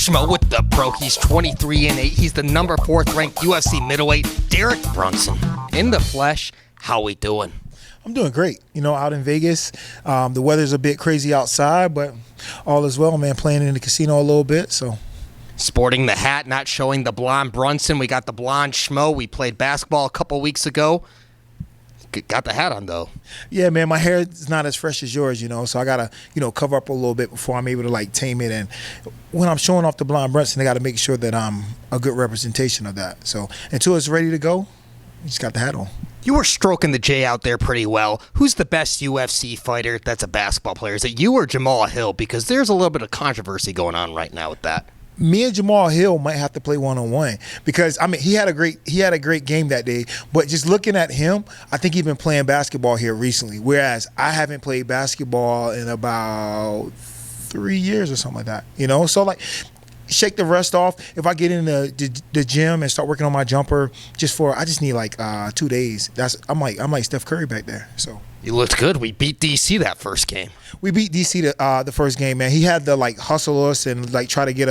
Schmo with the pro. He's 23-8. He's the number 4th ranked UFC middleweight Derek Brunson. In the flesh, how we doing? I'm doing great. Out in Vegas. The weather's a bit crazy outside, but all is well, man. Playing in the casino a little bit, so. Sporting the hat, not showing the blonde Brunson. We got the blonde Schmo. We played basketball a couple weeks ago. Got the hat on, though. Yeah, man, my hair is not as fresh as yours, so I got to, cover up a little bit before I'm able to, tame it. And when I'm showing off the blonde Brunson, I got to make sure that I'm a good representation of that. So until it's ready to go, you just got the hat on. You were stroking the J out there pretty well. Who's the best UFC fighter that's a basketball player? Is it you or Jamal Hill? Because there's a little bit of controversy going on right now with that. Me and Jamal Hill might have to play one-on-one because he had a great game that day. But just looking at him, I think he's been playing basketball here recently, whereas I haven't played basketball in about 3 years or something like that. So shake the rust off. If I get in the gym and start working on my jumper, I just need 2 days. I'm like Steph Curry back there. So. You looked good. We beat DC that first game. We beat DC the first game, man. He had to hustle us and try to get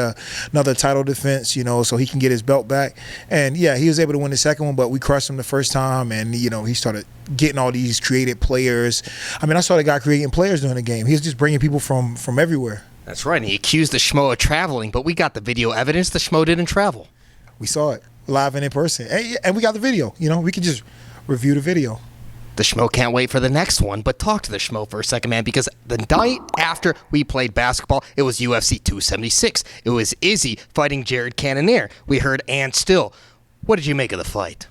another title defense, so he can get his belt back. And yeah, he was able to win the second one, but we crushed him the first time. And he started getting all these created players. I saw the guy creating players during the game. He was just bringing people from everywhere. That's right. And he accused the Schmo of traveling, but we got the video evidence the Schmo didn't travel. We saw it live and in person, and we got the video. We could just review the video. The Schmo can't wait for the next one, but talk to the Schmo for a second, man, because the night after we played basketball, it was UFC 276. It was Izzy fighting Jared Cannonier. We heard and still. What did you make of the fight?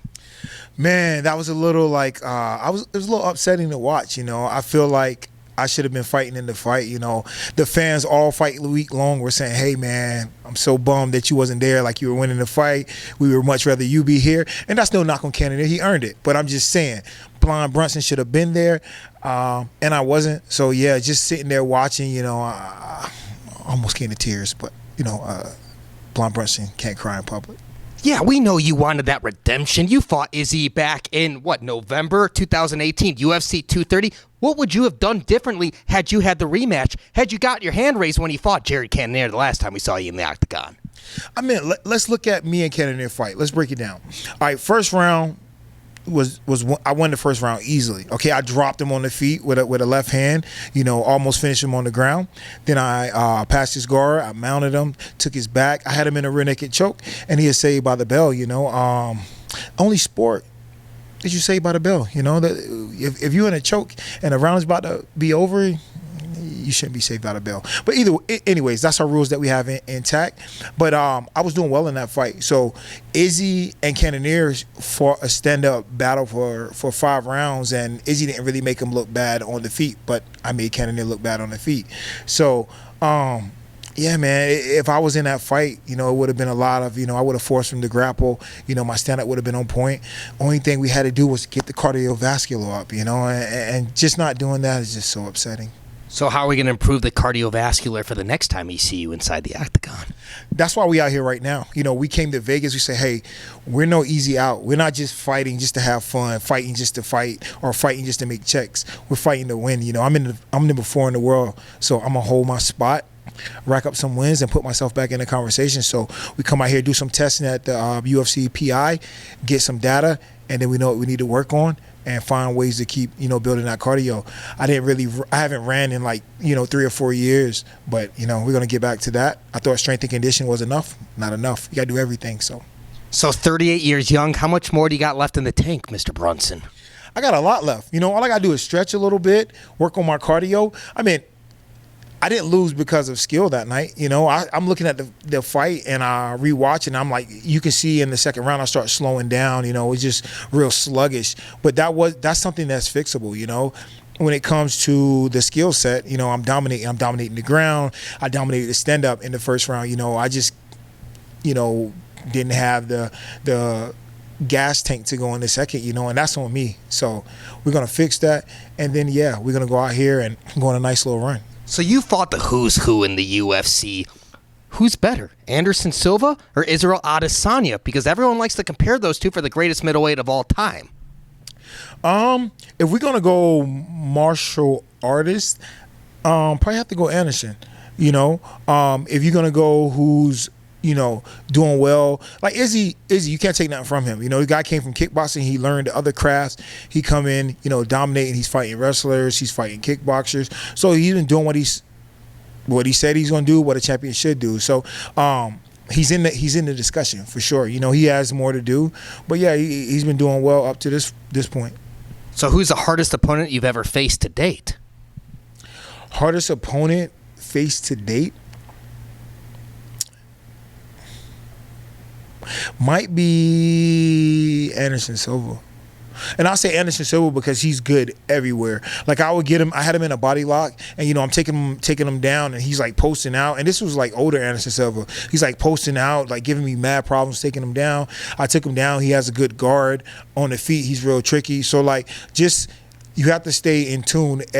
Man, that was a little it was a little upsetting to watch. I feel like I should have been fighting in the fight. The fans all fight week long were saying, hey, man, I'm so bummed that you wasn't there, you were winning the fight. We would much rather you be here. And that's no knock on Cannonier. He earned it. But I'm just saying, Blonde Brunson should have been there, and I wasn't. So, yeah, just sitting there watching, I almost came to tears. But, Blonde Brunson can't cry in public. Yeah, we know you wanted that redemption. You fought Izzy back in, November 2018, UFC 230. What would you have done differently had you had the rematch, had you got your hand raised when you fought Jared Cannonier the last time we saw you in the Octagon? Let's look at me and Cannonier fight. Let's break it down. All right, first round I won the first round easily. Okay, I dropped him on the feet with a left hand, almost finished him on the ground. Then I passed his guard, I mounted him, took his back. I had him in a rear naked choke, and he is saved by the bell. Only sport is you saved by the bell. That if you're in a choke and the round is about to be over, you shouldn't be saved by the bell. But anyways, that's our rules that we have intact. But I was doing well in that fight. So Izzy and Cannonier fought a stand-up battle for 5 rounds, and Izzy didn't really make him look bad on the feet, but I made Cannonier look bad on the feet. So, yeah, man, if I was in that fight, it would have been a lot of, I would have forced him to grapple. My stand-up would have been on point. Only thing we had to do was get the cardiovascular up, and just not doing that is just so upsetting. So how are we going to improve the cardiovascular for the next time we see you inside the Octagon? That's why we out here right now. We came to Vegas. We say, hey, we're no easy out. We're not just fighting just to have fun, fighting just to fight, or fighting just to make checks. We're fighting to win. I'm number 4 in the world, so I'm going to hold my spot, rack up some wins, and put myself back in the conversation. So we come out here, do some testing at the UFC PI, get some data, and then we know what we need to work on and find ways to keep, building that cardio. I haven't ran in 3 or 4 years, but, we're going to get back to that. I thought strength and condition was enough. Not enough. You got to do everything, So 38 years young, how much more do you got left in the tank, Mr. Brunson? I got a lot left. All I got to do is stretch a little bit, work on my cardio. I didn't lose because of skill that night. I'm looking at the fight and I rewatch, and I'm like, you can see in the second round I start slowing down. It's just real sluggish. But that's something that's fixable. When it comes to the skill set, I'm dominating. I'm dominating the ground. I dominated the stand up in the first round. I just, didn't have the gas tank to go in the second, and that's on me. So we're gonna fix that, and then we're gonna go out here and go on a nice little run. So you fought the who's who in the UFC. Who's better, Anderson Silva or Israel Adesanya? Because everyone likes to compare those two for the greatest middleweight of all time. If we're gonna go martial artist, probably have to go Anderson. If you're gonna go who's doing well, like Izzy, you can't take nothing from him. The guy came from kickboxing. He learned the other crafts. He come in, dominating. He's fighting wrestlers. He's fighting kickboxers. So he's been doing what he said he's gonna do, what a champion should do. So he's in the discussion for sure. He has more to do, but yeah, he's been doing well up to this point. So who's the hardest opponent you've ever faced to date? Hardest opponent faced to date might be Anderson Silva. And I'll say Anderson Silva because he's good everywhere. Like I would get him, I had him in a body lock, and I'm taking him down, and he's like posting out. And this was like older Anderson Silva. He's like posting out, like giving me mad problems, taking him down. I took him down. He has a good guard on the feet. He's real tricky. So like, just you have to stay in tune at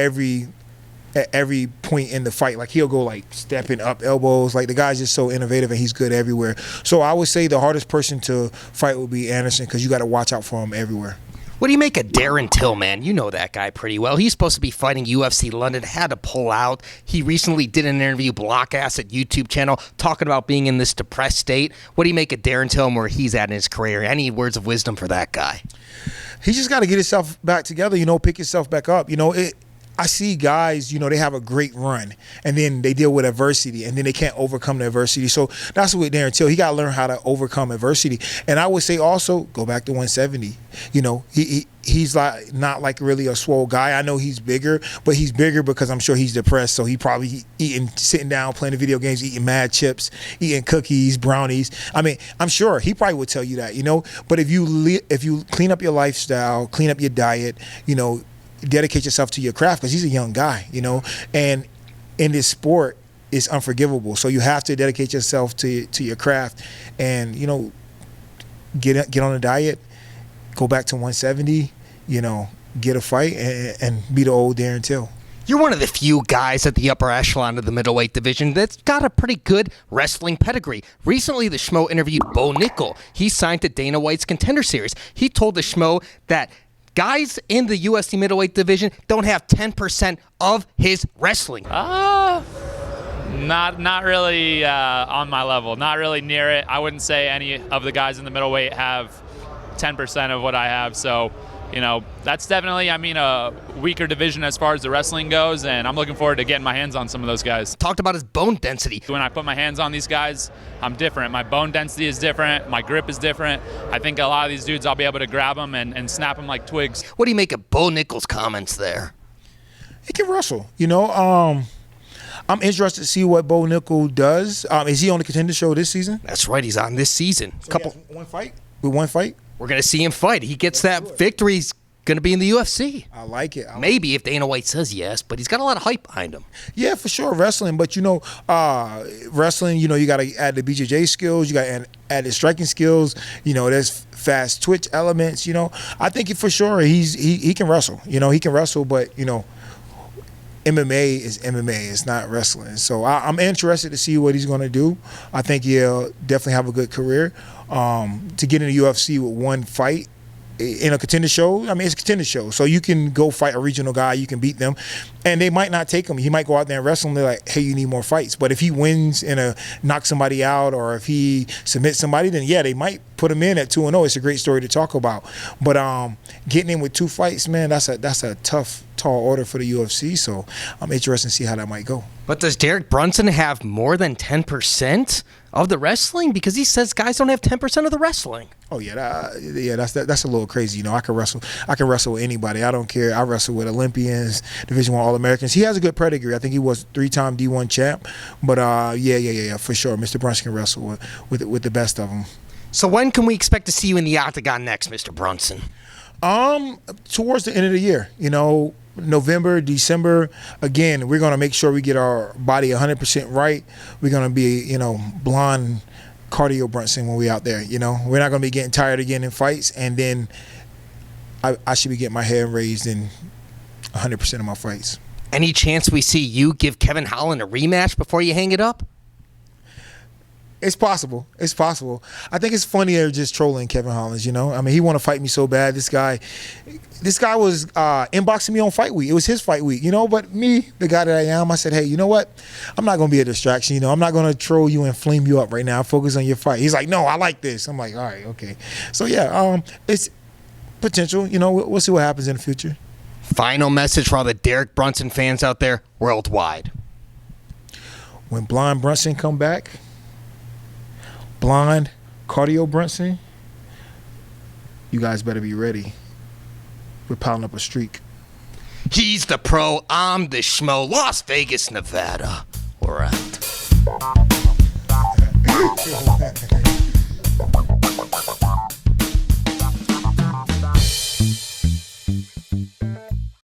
every point in the fight. Like he'll go like stepping up elbows. Like the guy's just so innovative, and he's good everywhere. So I would say the hardest person to fight would be Anderson, because you got to watch out for him everywhere. What do you make of Darren Till, man? You know that guy pretty well. He's supposed to be fighting UFC London, had to pull out. He recently did an interview, Block Ass at YouTube channel, talking about being in this depressed state. What do you make of Darren Till and where he's at in his career? Any words of wisdom for that guy? He just got to get himself back together, pick himself back up. I see guys, they have a great run, and then they deal with adversity, and then they can't overcome the adversity. So that's what Darren Till, he got to learn how to overcome adversity. And I would say also go back to 170. He's like not like really a swole guy. I know he's bigger, but he's bigger because I'm sure he's depressed. So he probably sitting down, playing the video games, eating mad chips, eating cookies, brownies. I mean, I'm sure he probably would tell you that, But if you clean up your lifestyle, clean up your diet, dedicate yourself to your craft, because he's a young guy, and in this sport it's unforgivable. So you have to dedicate yourself to your craft, and get on a diet, go back to 170, get a fight, and be the old Darren Till. You're one of the few guys at the upper echelon of the middleweight division that's got a pretty good wrestling pedigree. Recently, the Schmo interviewed Bo Nickal. He signed to Dana White's Contender Series. He told the Schmo that guys in the UFC middleweight division don't have 10% of his wrestling. Not really on my level. Not really near it. I wouldn't say any of the guys in the middleweight have 10% of what I have. So, that's definitely, a weaker division as far as the wrestling goes, and I'm looking forward to getting my hands on some of those guys. Talked about his bone density. When I put my hands on these guys, I'm different. My bone density is different. My grip is different. I think a lot of these dudes, I'll be able to grab them and snap them like twigs. What do you make of Bo Nickal's comments there? He can wrestle, I'm interested to see what Bo Nickal does. Is he on the Contender Show this season? That's right, he's on this season. So he has one fight? With one fight? We're going to see him fight. He gets that victory, he's going to be in the UFC. I like it. Maybe if Dana White says yes, but he's got a lot of hype behind him. Yeah, for sure, wrestling. But, wrestling, you got to add the BJJ skills. You got to add the striking skills. There's fast twitch elements. I think for sure he can wrestle. He can wrestle, but, MMA is MMA. It's not wrestling. So I'm interested to see what he's going to do. I think he'll definitely have a good career. To get in the UFC with one fight in a Contender Show, it's a Contender Show. So you can go fight a regional guy, you can beat them, and they might not take him. He might go out there and wrestle, and they're like, hey, you need more fights. But if he wins and knocks somebody out, or if he submits somebody, then yeah, they might put him in at 2-0. It's a great story to talk about. But getting in with 2 fights, man, that's a tough, tall order for the UFC. So I'm interested to see how that might go. But does Derek Brunson have more than 10% of the wrestling? Because he says guys don't have 10% of the wrestling. Oh yeah, that's a little crazy. I can wrestle with anybody. I don't care. I wrestle with Olympians, Division I All-Americans. He has a good pedigree. I think he was 3-time D1 champ. But yeah, for sure, Mr. Brunson can wrestle with the best of them. So when can we expect to see you in the Octagon next, Mr. Brunson? Towards the end of the year, November, December. Again, we're going to make sure we get our body 100% right. We're going to be, blonde cardio Brunson when we out there. We're not going to be getting tired again in fights, and then I should be getting my head raised in 100% of my fights. Any chance we see you give Kevin Holland a rematch before you hang it up? It's possible. It's possible. I think it's funnier just trolling Kevin Holland, you know? I mean, he want to fight me so bad. This guy was inboxing me on fight week. It was his fight week, you know? But me, the guy that I am, I said, hey, you know what? I'm not going to be a distraction, you know? I'm not going to troll you and flame you up right now. Focus on your fight. He's like, no, I like this. I'm like, all right, okay. So, yeah, it's potential. You know, we'll see what happens in the future. Final message for all the Derek Brunson fans out there worldwide. When Blind Brunson come back, Blind Cardio Brunson, you guys better be ready. We're piling up a streak. He's the pro, I'm the schmo. Las Vegas, Nevada. We're out.